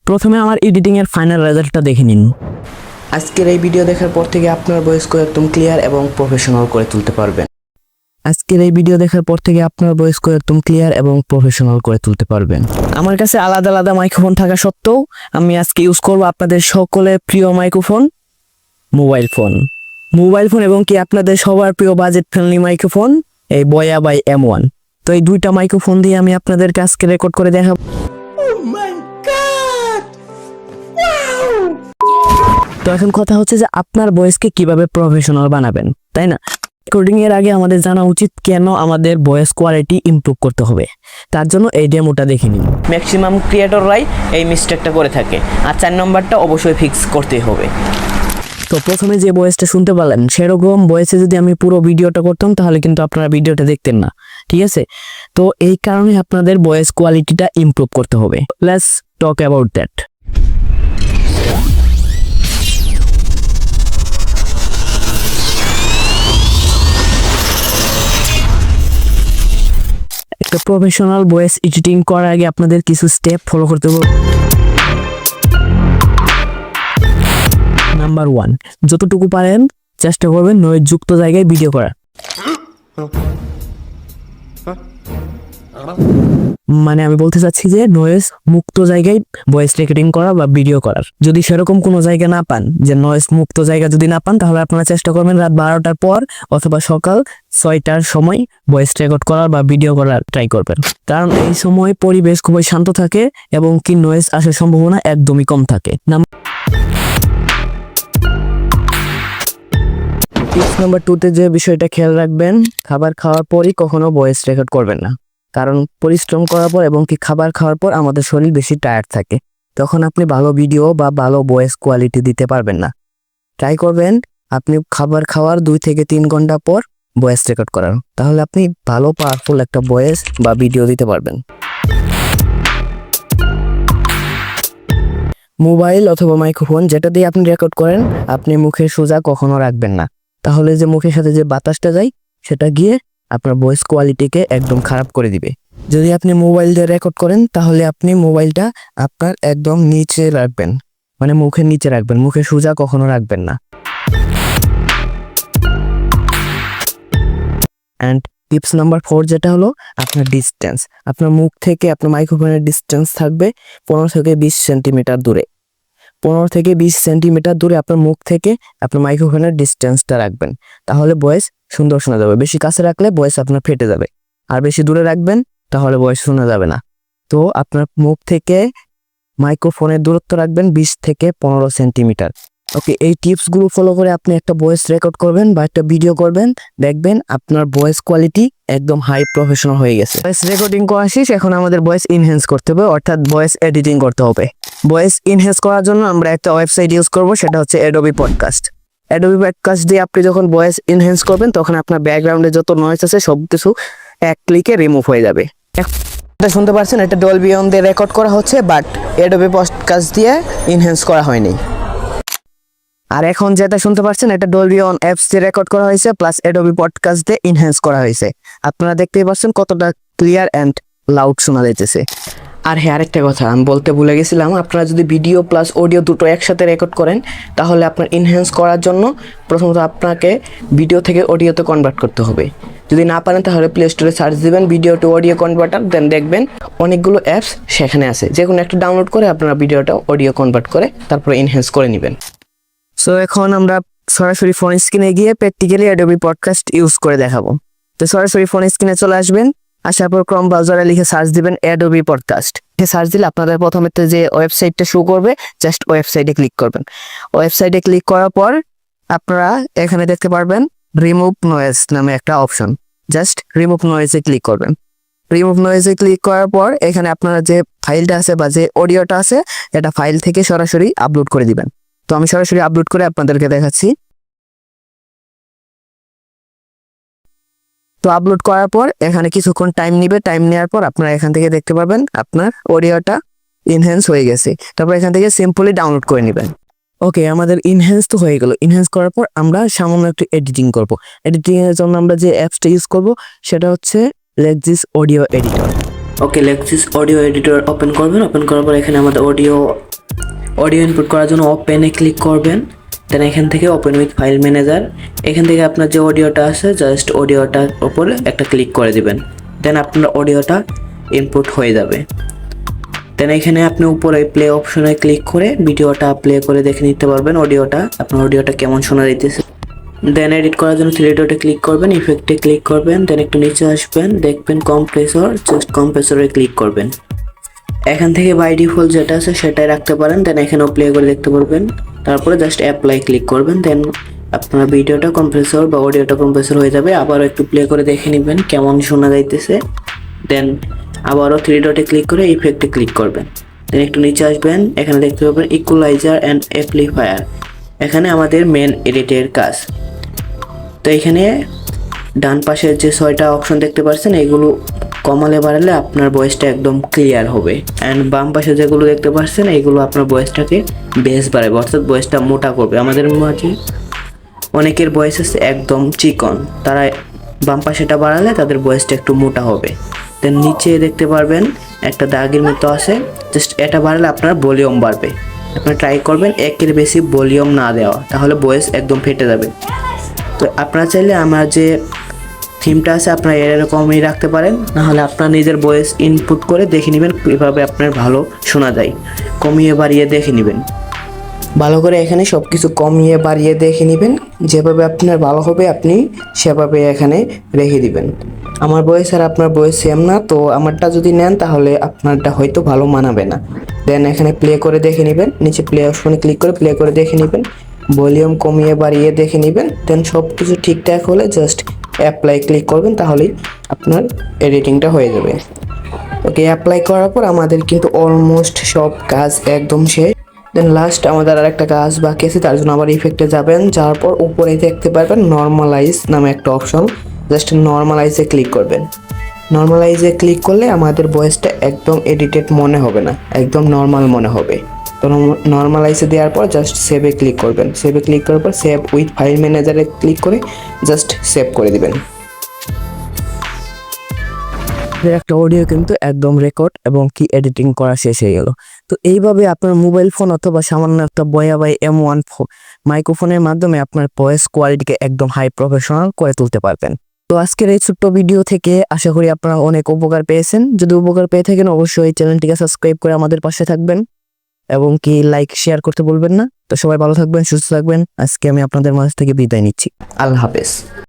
প্রথমে আমার এডিটিং এর ফাইনাল রেজাল্টটা দেখে নিন। আজকের এই ভিডিও দেখার পর থেকে আপনার ভয়েসকে একদম ক্লিয়ার এবং প্রফেশনাল করে তুলতে পারবেন। আমার কাছে আলাদা আলাদা মাইক্রোফোন থাকা সত্ত্বেও আমি আজকে ইউজ করব আপনাদের সকলের প্রিয় মাইক্রোফোন, মোবাইল ফোন এবং কি আপনাদের সবার প্রিয় বাজেট ফ্রেন্ডলি মাইক্রোফোন এই বয়া বাই M1। তো এই দুইটা মাইক্রোফোন দিয়ে আমি আপনাদেরকে আজকে রেকর্ড করে দেখাবো। তো এখন কথা হচ্ছে যে আপনার ভয়েসকে কিভাবে প্রফেশনাল বানাবেন, তাই না? রেকর্ডিং এর আগে আমাদের জানা উচিত কেন আমাদের ভয়েস কোয়ালিটি ইমপ্রুভ করতে হবে। তার জন্য এই ডেমোটা দেখে নিন। ম্যাক্সিমাম ক্রিয়েটররাই এই মিস্টেকটা করে থাকে, আর 4 নম্বরটা অবশ্যই ফিক্স করতেই হবে। তো প্রথমে যে ভয়েসটা শুনতে পারলেন সেরকম ভয়েসে যদি আমি পুরো ভিডিওটা করতাম তাহলে কিন্তু আপনারা ভিডিওটা দেখতেন না, ঠিক আছে? তো এই কারণে আপনাদের ভয়েস কোয়ালিটিটা ইমপ্রুভ করতে হবে। Let's talk about that. একটা প্রফেশনাল ভয়েস এডিটিং করার আগে আপনাদের কিছু স্টেপ ফলো করতে হবে। নাম্বার 1, যতটুকু পারেন চেষ্টা করবেন নয়েজ যুক্ত জায়গায় ভিডিও করার। মানে আমি বলতে চাচ্ছি যে নয়েজ মুক্ত জায়গায় ভয়েস রেকর্ডিং করা বা ভিডিও করার। যদি সেরকম কোনো জায়গা না পান, যে নয়েজ মুক্ত জায়গা যদি না পান, তাহলে আপনারা চেষ্টা করবেন রাত 12টার পর অথবা সকাল 6টার সময় ভয়েস রেকর্ড করার বা ভিডিও করার ট্রাই করবেন। কারণ এই সময় পরিবেশ খুবই শান্ত থাকে এবং কি নয়েজ আসার সম্ভাবনা একদমই কম থাকে। টিপস নাম্বার 2তে যে বিষয়টা খেয়াল রাখবেন, খাবার খাওয়ার পরই কখনো ভয়েস রেকর্ড করবেন না। কারণ পরিশ্রম করার পর এবং কি খাবার খাওয়ার পর আমাদের শরীর বেশি টায়ার্ড থাকে, তখন আপনি ভালো ভিডিও বা ভালো ভয়েস কোয়ালিটি দিতে পারবেন না। ট্রাই করবেন আপনি খাবার খাওয়ার 2 থেকে 3 ঘন্টা পর ভয়েস রেকর্ড করার, তাহলে আপনি ভালো পাওয়ারফুল একটা ভয়েস বা ভিডিও দিতে পারবেন। মোবাইল অথবা মাইক্রোফোন যেটা দিয়ে আপনি রেকর্ড করেন, আপনি মুখে সোজা কখনো রাখবেন না, তাহলে যে মুখের সাথে যে বাতাসটা যায় সেটা গিয়ে আপনার ভয়েস কোয়ালিটিকে একদম খারাপ করে দিবে। যদি আপনি মোবাইল দিয়ে রেকর্ড করেন তাহলে আপনি মোবাইলটা আপনার একদম নিচে রাখবেন, মানে মুখের নিচে রাখবেন, মুখে সোজা কখনো রাখবেন না। অ্যান্ড টিপস নাম্বার 4 যেটা হলো আপনার ডিস্টেন্স। আপনার মুখ থেকে আপনার মাইক্রোফোনের ডিস্টেন্স থাকবে 15 থেকে 20 সেন্টিমিটার দূরে। 15 থেকে 20 সেন্টিমিটার দূরে আপনার মুখ থেকে আপনার মাইক্রোফোনের ডিস্টেন্সটা রাখবেন, তাহলে ভয়েস সুন্দর শোনা যাবে। বেশি কাছে রাখলে ভয়েস আপনার ফেটে যাবে, আর বেশি দূরে রাখবেন তাহলে ভয়েস শোনা যাবে না। তো আপনার মুখ থেকে মাইক্রোফোনের দূরত্ব রাখবেন 20 থেকে 15 সেন্টিমিটার। ওকে, এই টিপসগুলো ফলো করে আপনি একটা ভয়েস রেকর্ড করবেন বা একটা ভিডিও করবেন, দেখবেন আপনার ভয়েস কোয়ালিটি একদম হাই প্রফেশনাল হয়ে গেছে। ভয়েস রেকর্ডিং করা শেষ, এখন আমাদের ভয়েস ইনহ্যান্স করতে হবে, অর্থাৎ ভয়েস এডিটিং করতে হবে। ভয়েস ইনহ্যান্স করার জন্য আমরা একটা ওয়েবসাইট ইউজ করব, সেটা হচ্ছে অ্যাডোবি পডকাস্ট। অ্যাডোবি পডকাস্ট দিয়ে আপনি যখন ভয়েস ইনহ্যান্স করবেন তখন আপনার ব্যাকগ্রাউন্ডে যত নয়েজ আছে সব কিছু এক ক্লিকে রিমুভ হয়ে যাবে। এটা শুনতে পাচ্ছেন, এটা ডলবি অন দিয়ে রেকর্ড করা হচ্ছে, বাট অ্যাডোবি পডকাস্ট দিয়ে ইনহ্যান্স করা হয়নি। আর এখন যেটা শুনতে পাচ্ছেন এটা ডলবি অন অ্যাপস দিয়ে রেকর্ড করা হয়েছে, প্লাস অ্যাডোবি পডকাস্ট দিয়ে ইনহ্যান্স করা হয়েছে। আপনারা দেখতেই পাচ্ছেন কতটা ক্লিয়ার অ্যান্ড লাউড শোনা যাইতেছে। আর হ্যাঁ, আরেকটা কথা আমি বলতে ভুলে গেছিলাম, আপনারা যদি ভিডিও প্লাস অডিও দুটো একসাথে রেকর্ড করেন তাহলে আপনার ইনহ্যান্স করার জন্য প্রথমত আপনাকে ভিডিও থেকে অডিওতে কনভার্ট করতে হবে। যদি না পারেন তাহলে প্লে স্টোরে সার্চ দিবেন ভিডিও টু অডিও কনভার্টার, দেন দেখবেন অনেকগুলো অ্যাপস সেখানে আছে, যে কোনো একটা ডাউনলোড করে আপনারা ভিডিওটা অডিও কনভার্ট করে তারপরে ইনহ্যান্স করে নেবেন। সো এখন আমরা সরাসরি ফোন স্ক্রিনে গিয়ে প্র্যাকটিক্যালি অ্যাডোবি পডকাস্ট ইউজ করে দেখাবো। তো সরাসরি ফোন স্ক্রিনে চলে আসবেন, আসার পর ক্রোম ব্রাউজারে লিখে সার্চ দিবেন অ্যাডোবি পডকাস্ট। সার্চ দিলে আপনাদের প্রথমে যে ওয়েবসাইটটা শো করবে, জাস্ট ওয়েবসাইটে ক্লিক করবেন। ওয়েবসাইটে ক্লিক করার পর আপনারা এখানে দেখতে পারবেন রিমুভ নয়েজ নামে একটা অপশন, জাস্ট রিমুভ নয়েজে ক্লিক করবেন। রিমুভ নয়েজে ক্লিক করার পর এখানে আপনারা যে ফাইলটা আছে বা যে অডিওটা আছে এটা ফাইল থেকে সরাসরি আপলোড করে দিবেন। তো আমি সরাসরি আপলোড করে আপনাদেরকে দেখাচ্ছি। তো আপলোড করার পর এখানে কিছুক্ষণ টাইম নেবে, টাইম নেওয়ার পর আপনারা এখান থেকে দেখতে পাবেন আপনার অডিওটা ইনহ্যান্স হয়ে গেছে। তারপর এখান থেকে সিম্পলি ডাউনলোড করে নেবেন। ওকে, আমাদের ইনহ্যান্স তো হয়ে গেল। ইনহ্যান্স করার পর আমরা সামান্য একটু এডিটিং করব। এডিটিং এর জন্য আমরা যে অ্যাপসটা ইউজ করব সেটা হচ্ছে লেক্সিস অডিও এডিটর। ওকে, লেক্সিস অডিও এডিটর ওপেন করবেন। ওপেন করার পর এখানে আমাদের অডিও অডিও ইনপুট করার জন্য ওপেনে ক্লিক করবেন, দেন এখান থেকে ওপেন উইথ ফাইল ম্যানেজার, এখান থেকে আপনার যে অডিওটা আছে জাস্ট অডিওটার উপরে একটা ক্লিক করে দিবেন, দেন আপনার অডিওটা ইনপুট হয়ে যাবে। দেন এখানে আপনি উপরে প্লে অপশনে ক্লিক করে ভিডিওটা প্লে করে দেখে নিতে পারবেন আপনার অডিওটা কেমন শোনা যাইতেছে। দেন এডিট করার জন্য থ্রি ডটে ক্লিক করবেন, ইফেক্টে ক্লিক করবেন, দেন একটু নিচে আসবেন, দেখবেন কম্প্রেসর, জাস্ট কম্প্রেসরে ক্লিক করবেন। এখান থেকে বাই ডিফল্ট যেটা আছে সেটাই রাখতে পারেন, দেন এখানেও প্লে করে দেখতে পারবেন। তারপরে জাস্ট অ্যাপ্লাই ক্লিক করবেন, দেন আপনার ভিডিওটা কম্প্রেসর বা অডিওটা কম্প্রেসর হয়ে যাবে। আবারও একটু প্লে করে দেখে নেবেন কেমন শোনা যাইতেছে। দেন আবারও থ্রি ডটে ক্লিক করে ইফেক্টে ক্লিক করবেন, দেন একটু নিচে আসবেন, এখানে দেখতে পাবেন ইকুয়ালাইজার অ্যান্ড অ্যাম্পলিফায়ার, এখানে আমাদের মেন এডিটের কাজ। তো এখানে ডান পাশের যে 6টা অপশন দেখতে পাচ্ছেন এগুলো কমালে বাড়ালে আপনার ভয়েসটা একদম ক্লিয়ার হবে, অ্যান্ড বাম পাশে যেগুলো দেখতে পাচ্ছেন এগুলো আপনার ভয়েসটাকে বেস বাড়াবে, অর্থাৎ ভয়েসটা মোটা করবে। আমাদের মাঝে অনেকের ভয়েস আছে একদম চিকন, তারা বাম পাশেটা বাড়ালে তাদের ভয়েসটা একটু মোটা হবে। দেন নিচে দেখতে পারবেন একটা দাগের মতো আছে, জাস্ট এটা বাড়ালে আপনার ভলিউম বাড়বে। আপনারা ট্রাই করবেন একের বেশি ভলিউম না দেওয়া, তাহলে ভয়েস একদম ফেটে যাবে। তো আপনারা চাইলে আমার যে থিমটা আছে আপনারা এরকমই রাখতে পারেন, নাহলে আপনার নিজের ভয়েস ইনপুট করে দেখে নেবেন কীভাবে আপনার ভালো শোনা যায়, কমিয়ে বাড়িয়ে দেখে নেবেন। ভালো করে এখানে সব কিছু কমিয়ে বাড়িয়ে দেখে নেবেন, যেভাবে আপনার ভালো হবে আপনি সেভাবে এখানে রেখে দিবেন। আমার ভয়েস আর আপনার ভয়েস সেম না, তো আমারটা যদি নেন তাহলে আপনারটা হয়তো ভালো মানাবে না। দেন এখানে প্লে করে দেখে নেবেন, নিচে প্লে অপশনে ক্লিক করে প্লে করে দেখে নেবেন, ভলিউম কমিয়ে বাড়িয়ে দেখে নেবেন। দেন সব কিছু ঠিকঠাক হলে জাস্ট অ্যাপ্লাই ক্লিক করবেন, তাহলেই আপনার এডিটিংটা হয়ে যাবে। ওকে, অ্যাপ্লাই করার পর আমাদের কিন্তু অলমোস্ট সব কাজ একদম শেষ। দেন লাস্ট আমাদের আর একটা কাজ বাকি আছে, তার জন্য আবার ইফেক্টে যাবেন, যাওয়ার পর উপরে দেখতে পারবেন নর্মালাইজ নামে একটা অপশন, জাস্ট নর্মালাইজে ক্লিক করবেন। নর্মালাইজে ক্লিক করলে আমাদের ভয়েসটা একদম এডিটেড মনে হবে না, একদম নর্মাল মনে হবে। তো নর্মালাইজে দেওয়ার পর জাস্ট সেভে ক্লিক করবেন, সেভে ক্লিক করার পর সেভ উইথ ফাইল ম্যানেজারে ক্লিক করে জাস্ট সেভ করে দিবেন। একটা অডিও কিন্তু একদম রেকর্ড এবং কি এডিটিং করা শেষ হয়ে গেল। তো এইভাবে আপনার মোবাইল ফোন অথবা সামান্য একটা বয়াবাই M1 মাইক্রোফোনের মাধ্যমে আপনার ভয়েস কোয়ালিটিকে একদম হাই প্রফেশনাল করে তুলতে পারবেন। তো আজকের এই ছোট্ট ভিডিও থেকে আশা করি আপনারা অনেক উপকার পেয়েছেন। যদি উপকার পেয়ে থাকেন অবশ্যই চ্যানেলটিকে সাবস্ক্রাইব করে আমাদের পাশে থাকবেন এবং কি লাইক শেয়ার করতে বলবেন না। তো সবাই ভালো থাকবেন, সুস্থ থাকবেন। আজকে আমি আপনাদের মাঝ থেকে বিদায় নিচ্ছি। আল্লাহ হাফেজ।